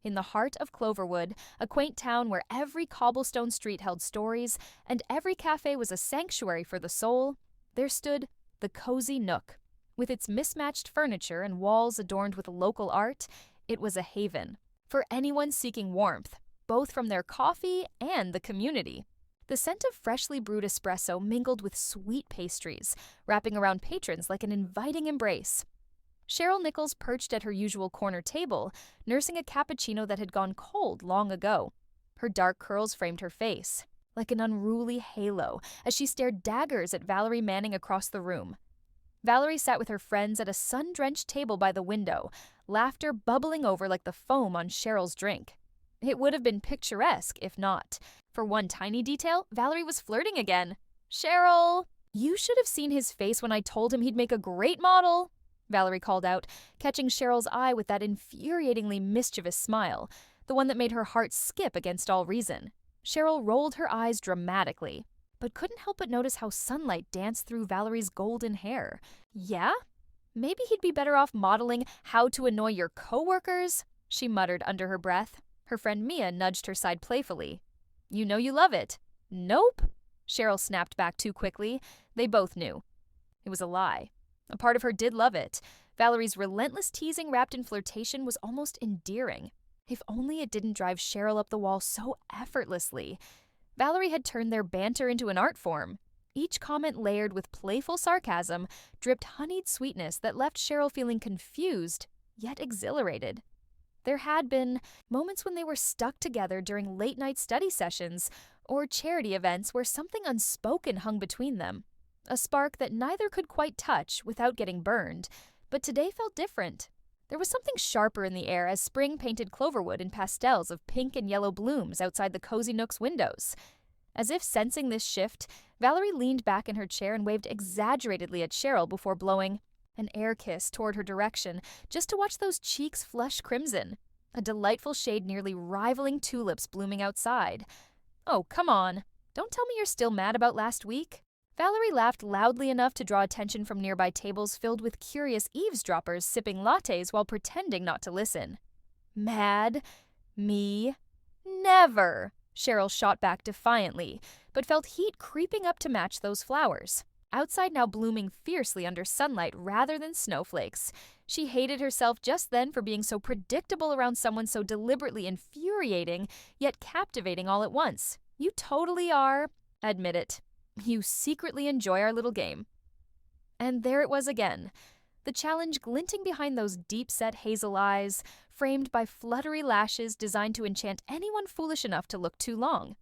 In the heart of Cloverwood, a quaint town where every cobblestone street held stories and every cafe was a sanctuary for the soul, there stood the Cozy Nook. With its mismatched furniture and walls adorned with local art, it was a haven for anyone seeking warmth, both from their coffee and the community. The scent of freshly brewed espresso mingled with sweet pastries, wrapping around patrons like an inviting embrace. Cheryl Nichols perched at her usual corner table, nursing a cappuccino that had gone cold long ago. Her dark curls framed her face, like an unruly halo, as she stared daggers at Valerie Manning across the room. Valerie sat with her friends at a sun-drenched table by the window, laughter bubbling over like the foam on Cheryl's drink. It would have been picturesque if not. For one tiny detail, Valerie was flirting again. "Cheryl, you should have seen his face when I told him he'd make a great model," Valerie called out, catching Cheryl's eye with that infuriatingly mischievous smile, the one that made her heart skip against all reason. Cheryl rolled her eyes dramatically, but couldn't help but notice how sunlight danced through Valerie's golden hair. "Yeah? Maybe he'd be better off modeling how to annoy your coworkers," she muttered under her breath. Her friend Mia nudged her side playfully. "You know you love it." "Nope," Cheryl snapped back too quickly. They both knew. It was a lie. A part of her did love it. Valerie's relentless teasing wrapped in flirtation was almost endearing. If only it didn't drive Cheryl up the wall so effortlessly. Valerie had turned their banter into an art form. Each comment layered with playful sarcasm dripped honeyed sweetness that left Cheryl feeling confused, yet exhilarated. There had been moments when they were stuck together during late-night study sessions or charity events where something unspoken hung between them. A spark that neither could quite touch without getting burned, but today felt different. There was something sharper in the air as spring painted Cloverwood in pastels of pink and yellow blooms outside the Cozy Nook's windows. As if sensing this shift, Valerie leaned back in her chair and waved exaggeratedly at Cheryl before blowing an air kiss toward her direction, just to watch those cheeks flush crimson, a delightful shade nearly rivaling tulips blooming outside. "Oh, come on. Don't tell me you're still mad about last week." Valerie laughed loudly enough to draw attention from nearby tables filled with curious eavesdroppers sipping lattes while pretending not to listen. "Mad? Me? Never!" Cheryl shot back defiantly, but felt heat creeping up to match those flowers. Outside now blooming fiercely under sunlight rather than snowflakes. She hated herself just then for being so predictable around someone so deliberately infuriating, yet captivating all at once. "You totally are. Admit it. You secretly enjoy our little game." And there it was again, the challenge glinting behind those deep-set hazel eyes, framed by fluttery lashes designed to enchant anyone foolish enough to look too long.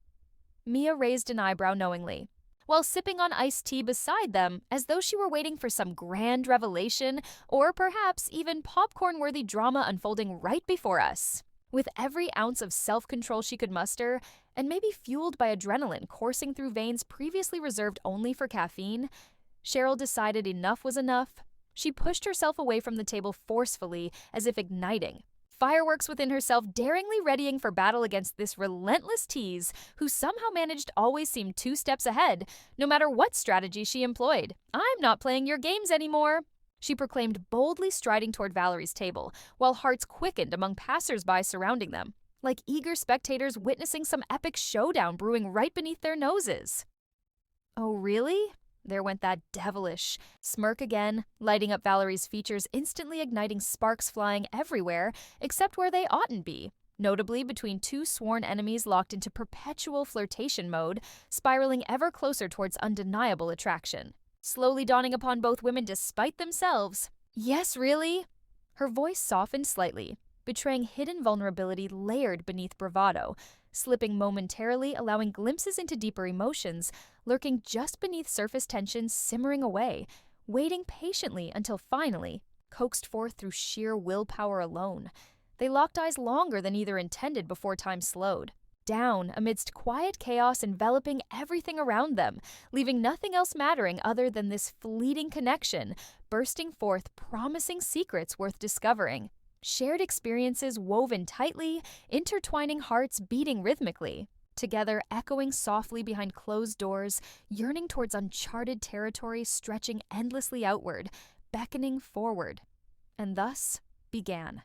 Mia raised an eyebrow knowingly, while sipping on iced tea beside them as though she were waiting for some grand revelation or perhaps even popcorn-worthy drama unfolding right before us. With every ounce of self-control she could muster, and maybe fueled by adrenaline coursing through veins previously reserved only for caffeine, Cheryl decided enough was enough. She pushed herself away from the table forcefully, as if igniting. Fireworks within herself daringly readying for battle against this relentless tease who somehow managed to always seem 2 steps ahead, no matter what strategy she employed. "I'm not playing your games anymore," she proclaimed, boldly striding toward Valerie's table, while hearts quickened among passers-by surrounding them, like eager spectators witnessing some epic showdown brewing right beneath their noses. "Oh, really?" There went that devilish smirk again, lighting up Valerie's features, instantly igniting sparks flying everywhere except where they oughtn't be, notably between 2 sworn enemies locked into perpetual flirtation mode, spiraling ever closer towards undeniable attraction. Slowly dawning upon both women despite themselves. "Yes, really?" Her voice softened slightly, betraying hidden vulnerability layered beneath bravado, slipping momentarily, allowing glimpses into deeper emotions, lurking just beneath surface tensions simmering away, waiting patiently until finally, coaxed forth through sheer willpower alone. They locked eyes longer than either intended before time slowed. Down amidst quiet chaos enveloping everything around them, leaving nothing else mattering other than this fleeting connection, bursting forth promising secrets worth discovering. Shared experiences woven tightly, intertwining hearts beating rhythmically, together echoing softly behind closed doors, yearning towards uncharted territory stretching endlessly outward, beckoning forward. And thus began.